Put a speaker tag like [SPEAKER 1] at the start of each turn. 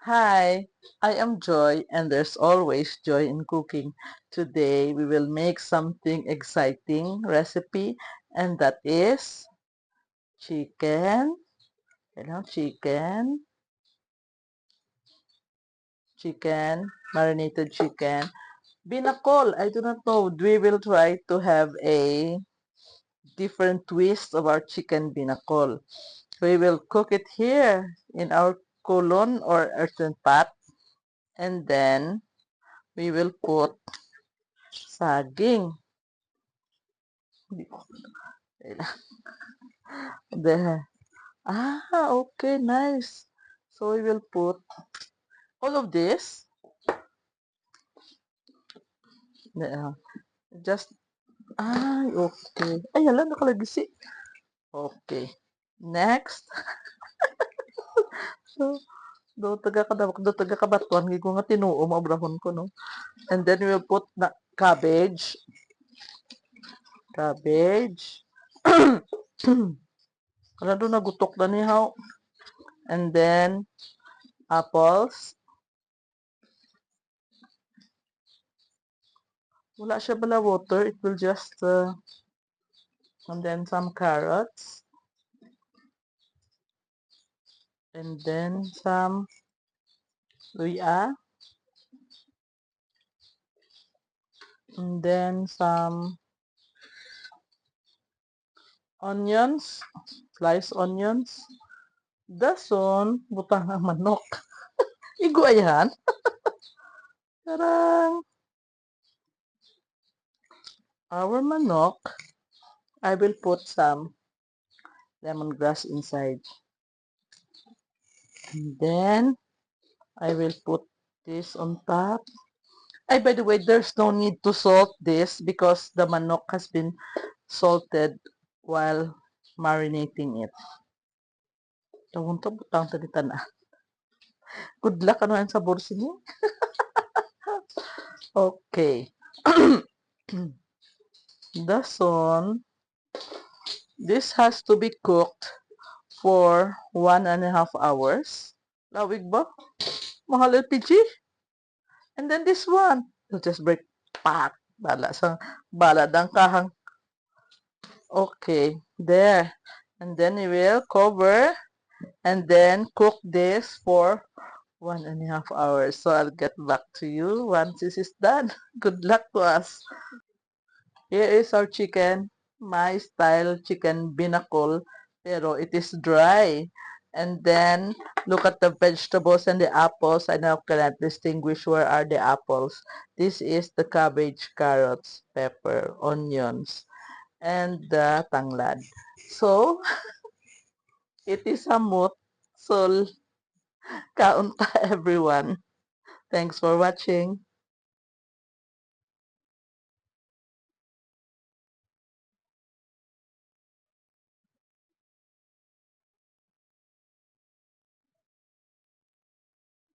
[SPEAKER 1] Hi, I am Joy, and there's always joy in cooking. Today we will make something exciting recipe, and that is chicken, marinated chicken, binakol. I do not know. We will try to have a different twist of our chicken binakol. We will cook it here in our kulon or earthen pot, and then we will put saging. There. Okay, nice. So we will put all of this. Yeah, just, okay. Ay, hala, nakalagisi. Okay. Next. So, do taga kabatuan, gigo nga tinuo, mabrahon ko, no? And then we will put na cabbage. Wala doon nagutok na nihaw. And then, apples. Wala siya bala water. It will just, and then some carrots. And then some luya. And then some onions. Sliced onions. Dason, butang ng manok. Igo ayan. Karang our manok, I will put some lemongrass inside. And then, I will put this on top. Ay, by the way, there's no need to salt this because the manok has been salted while marinating it. Tawon to, butang talitan na. Good luck, ano yan sa bursi niyo? Okay. Dason, this has to be cooked for 1.5 hours. Lawig ba? Mahal LPG. And then this one, you just break pat. Bala dang kahang. Okay, there. And then we will cover and then cook this for 1.5 hours. So I'll get back to you once this is done. Good luck to us. Here is our chicken, my style chicken binakol, pero it is dry. And then, look at the vegetables and the apples. I now cannot distinguish where are the apples. This is the cabbage, carrots, pepper, onions, and the tanglad. So, it is a moot. So, kaunta everyone. Thanks for watching.